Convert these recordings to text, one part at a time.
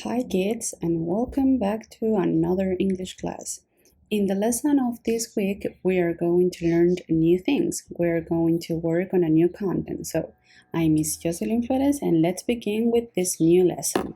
Hi kids, and welcome back to another English class. In the lesson of this week, we are going to learn new things. We're going to work on a new content. So, I'm Miss Jocelyn Flores and let's begin with this new lesson.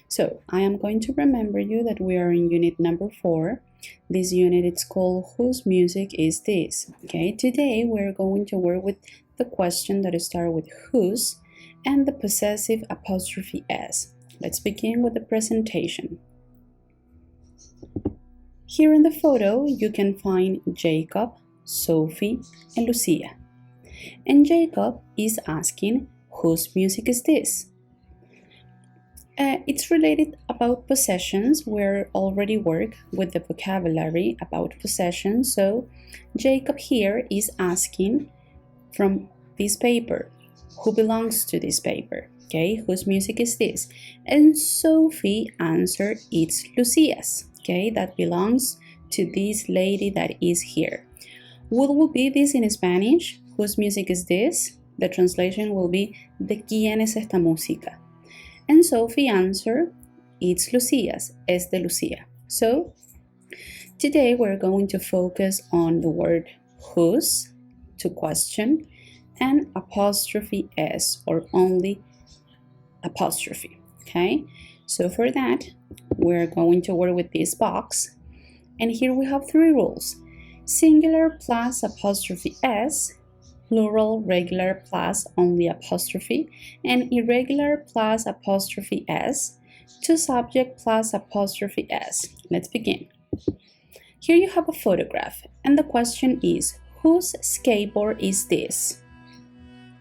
So, I am going to remember you that we are in unit number 4. This unit is called Whose Music Is This? Okay, today we're going to work with the question that starts with whose and the possessive apostrophe s. Let's begin with the presentation. Here in the photo, you can find Jacob, Sophie, and Lucia. And Jacob is asking, whose music is this? It's related about possessions. We already work with the vocabulary about possessions. So Jacob here is asking from this paper, who belongs to this paper? Okay, whose music is this? And Sophie answered, it's Lucia's. Okay, that belongs to this lady that is here. What will be this in Spanish? Whose music is this? The translation will be, ¿de quién es esta música? And Sophie answered, it's Lucia's, es de Lucia. So, today we're going to focus on the word whose, to question, and apostrophe s, or only apostrophe. Okay, so for that we're going to work with this box, and here we have 3 rules: singular plus apostrophe s, plural regular plus only apostrophe, and irregular plus apostrophe s, to subject plus apostrophe s. Let's begin. Here you have a photograph, and the question is, whose skateboard is this?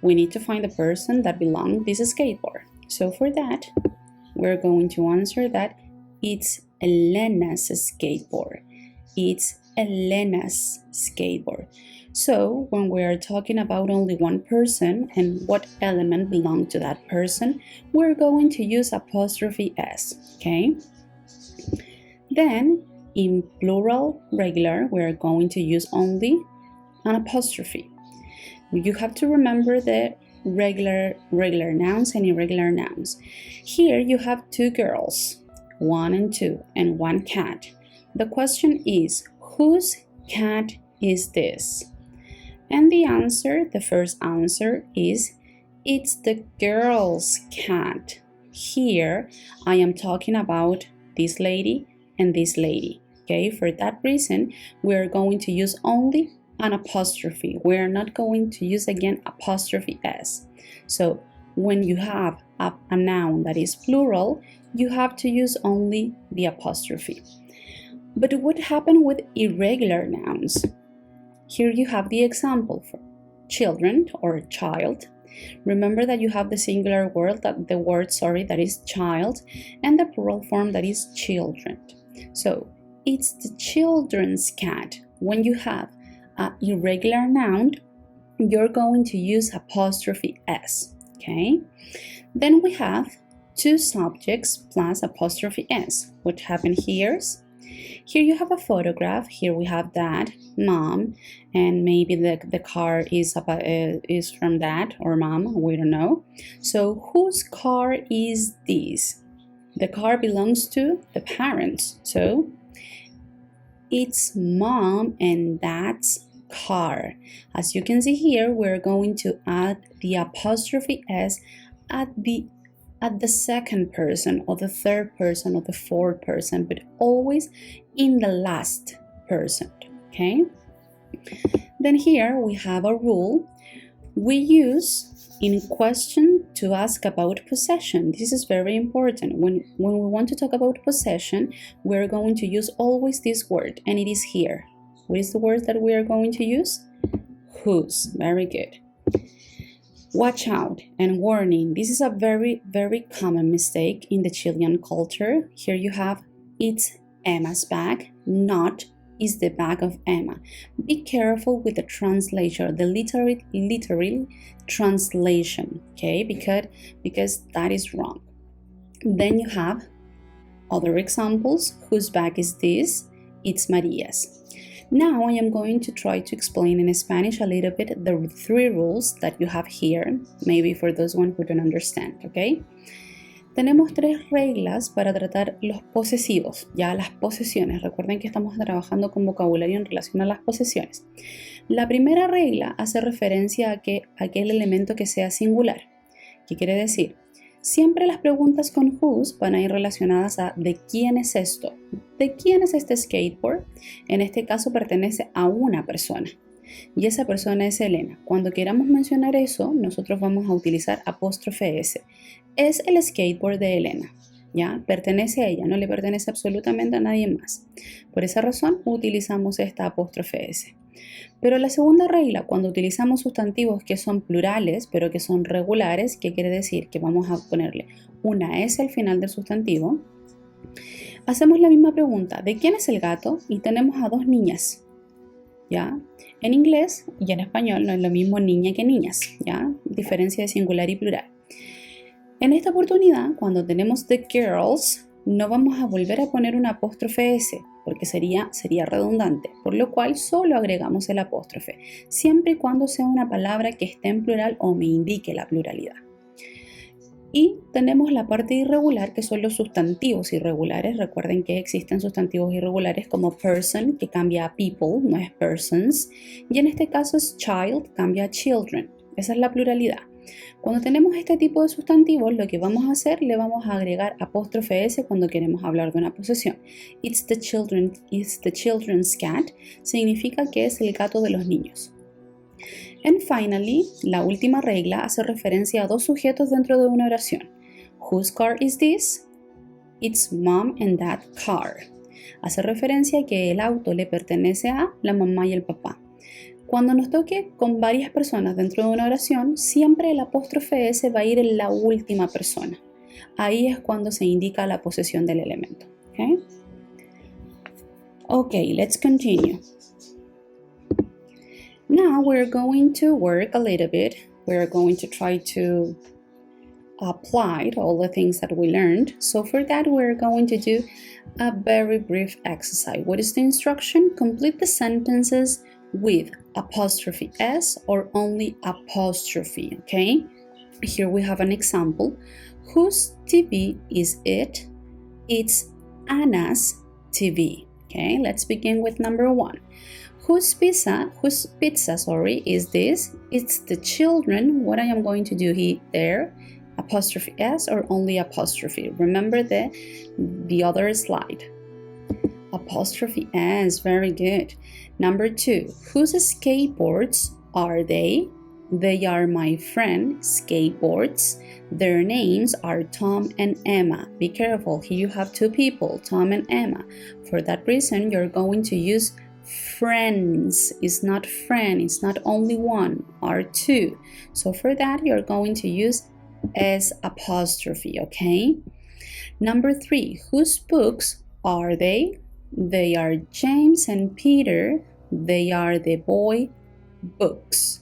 We need to find the person that belongs to this skateboard. So for that, we're going to answer that it's Elena's skateboard. It's Elena's skateboard. So when we are talking about only one person and what element belongs to that person, we're going to use apostrophe s, okay? Then in plural regular, we're going to use only an apostrophe. You have to remember the regular nouns and irregular nouns. Here you have 2 girls, 1 and 2, and 1 cat. The question is, whose cat is this? And the answer, the first answer is, it's the girl's cat. Here I am talking about this lady and this lady. Okay, for that reason, we're going to use only an apostrophe. We're not going to use again apostrophe s. So when you have a noun that is plural, you have to use only the apostrophe. But what happened with irregular nouns? Here you have the example for children or child. Remember that you have the singular word, that is child, and the plural form that is children. So it's the children's cat. When you have an irregular noun, you're going to use apostrophe s, okay? Then we have 2 subjects plus apostrophe s. What happened here? Here you have a photograph. Here we have dad, mom, and maybe the car is from dad or mom, we don't know. So whose car is this? The car belongs to the parents. So it's mom and dad's car. As you can see here, we're going to add the apostrophe s at the second person or the third person or the fourth person, but always in the last person, okay? Then here we have a rule we use in question to ask about possession. This is very important. When we want to talk about possession, we're going to use always this word, and it is here. What is the word that we are going to use? Whose. Very good. Watch out and warning. This is a very, very common mistake in the Chilean culture. Here you have, it's Emma's bag, not is the bag of Emma. Be careful with the translation, the literal translation, okay? Because that is wrong. Then you have other examples. Whose bag is this? It's Maria's. Now I am going to try to explain in Spanish a little bit the 3 rules that you have here, maybe for those who don't understand, okay? Tenemos 3 reglas para tratar los posesivos, ya las posesiones. Recuerden que estamos trabajando con vocabulario en relación a las posesiones. La primera regla hace referencia a aquel elemento que sea singular. ¿Qué quiere decir? Siempre las preguntas con whose van a ir relacionadas a ¿de quién es esto? ¿De quién es este skateboard? En este caso pertenece a una persona. Y esa persona es Elena. Cuando queramos mencionar eso, nosotros vamos a utilizar apóstrofe S. Es el skateboard de Elena, ¿ya? Pertenece a ella, no le pertenece absolutamente a nadie más. Por esa razón utilizamos esta apóstrofe S. Pero la segunda regla, cuando utilizamos sustantivos que son plurales, pero que son regulares, ¿qué quiere decir? Que vamos a ponerle una S al final del sustantivo. Hacemos la misma pregunta, ¿de quién es el gato? Y tenemos a 2 niñas, ¿ya? En inglés y en español no es lo mismo niña que niñas, ¿ya? Diferencia de singular y plural. En esta oportunidad, cuando tenemos the girls, no vamos a volver a poner una apóstrofe S, porque sería redundante, por lo cual solo agregamos el apóstrofe, siempre y cuando sea una palabra que esté en plural o me indique la pluralidad. Y tenemos la parte irregular, que son los sustantivos irregulares. Recuerden que existen sustantivos irregulares como person, que cambia a people, no es persons, y en este caso es child, cambia a children. Esa es la pluralidad. Cuando tenemos este tipo de sustantivos, lo que vamos a hacer, le vamos a agregar apóstrofe S cuando queremos hablar de una posesión. It's the children's cat significa que es el gato de los niños. And finally, la última regla hace referencia a 2 sujetos dentro de una oración. Whose car is this? It's mom and dad car. Hace referencia a que el auto le pertenece a la mamá y el papá. Cuando nos toque con varias personas dentro de una oración, siempre el apóstrofe S va a ir en la última persona. Ahí es cuando se indica la posesión del elemento. Okay, let's continue. Now we're going to work a little bit. We're going to try to apply all the things that we learned. So for that, we're going to do a very brief exercise. What is the instruction? Complete the sentences with apostrophe S or only apostrophe, okay? Here we have an example. Whose TV is it? It's Anna's TV. Okay, let's begin with number 1. Whose pizza is this? It's the children. What I am going to do there, apostrophe S or only apostrophe. Remember the other slide. Apostrophe S, very good. Number 2, whose skateboards are they? They are my friend skateboards. Their names are Tom and Emma. Be careful, here you have 2 people, Tom and Emma. For that reason, you're going to use friends. It's not friend, it's not only one, are 2. So for that, you're going to use S apostrophe, okay? Number 3, whose books are they? They are James and Peter. They are the boy books.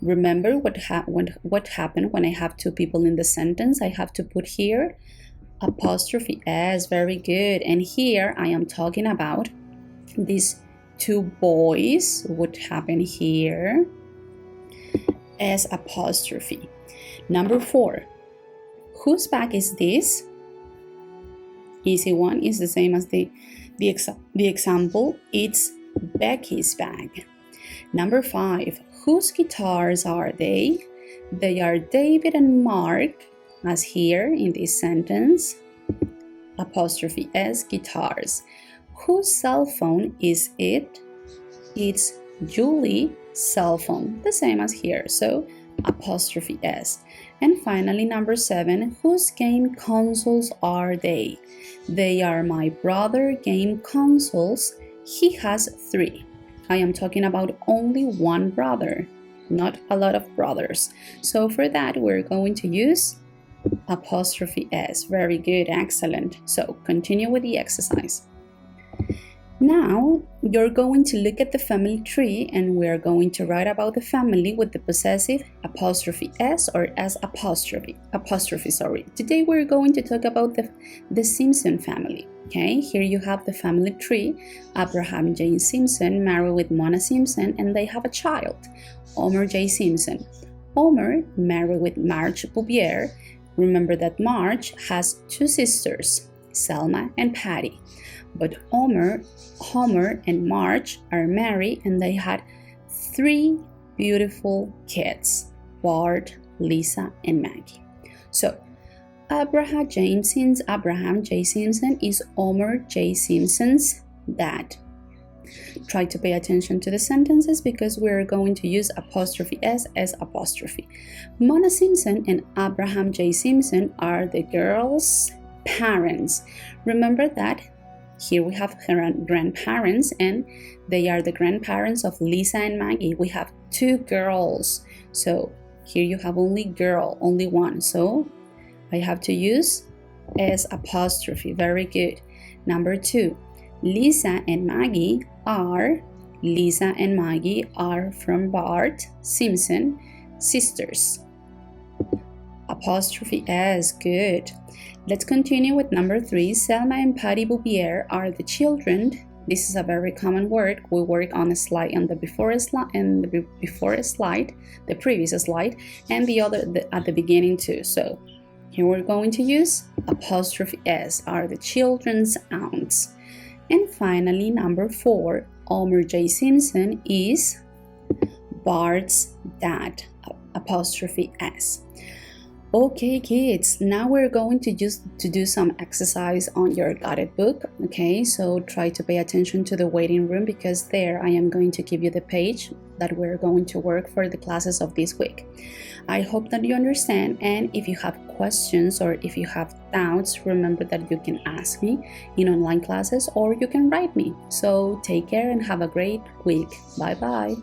Remember what happened when I have 2 people in the sentence? I have to put here apostrophe S, very good. And here I am talking about these 2 boys, would happen here S apostrophe. Number 4, whose bag is this? Easy one, is the same as the example. It's Becky's bag. Number 5, whose guitars are they? They are David and Mark, as here in this sentence. Apostrophe S, guitars. Whose cell phone is it? It's Julie's cell phone, the same as here, so apostrophe S. And finally, number 7, whose game consoles are they? They are my brother game consoles. He has 3. I am talking about only one brother, not a lot of brothers. So for that, we're going to use apostrophe S. Very good, excellent. So continue with the exercise. Now, you're going to look at the family tree and we're going to write about the family with the possessive apostrophe S or S apostrophe. Today we're going to talk about the Simpson family. Okay, here you have the family tree. Abraham J. Simpson married with Mona Simpson and they have a child, Homer J. Simpson. Homer married with Marge Bouvier Remember that Marge has two sisters, Selma and Patty. But Homer and Marge are married and they had three beautiful kids, Bart, Lisa, and Maggie. So Abraham J. Simpson is Homer J. Simpson's dad. Try to pay attention to the sentences because we're going to use apostrophe S as apostrophe. Mona Simpson and Abraham J. Simpson are the girls' parents. Remember that here we have grandparents and they are the grandparents of Lisa and Maggie. We have two girls. So here you have only girl, only one. So I have to use S apostrophe. Very good. Number 2. Lisa and Maggie are from Bart Simpson, sisters. Apostrophe S, good. Let's continue with number 3. Selma and Patty Bouvier are the children. This is a very common word. We work on a slide on the previous slide, and the other at the beginning too. So here we're going to use apostrophe S, are the children's aunts. And finally, number 4, Homer J. Simpson is Bart's dad, apostrophe S. Okay, kids, now we're going to do some exercise on your guided book. Okay, so try to pay attention to the waiting room because there I am going to give you the page that we're going to work for the classes of this week. I hope that you understand, and if you have questions or if you have doubts, remember that you can ask me in online classes or you can write me. So take care and have a great week. Bye bye.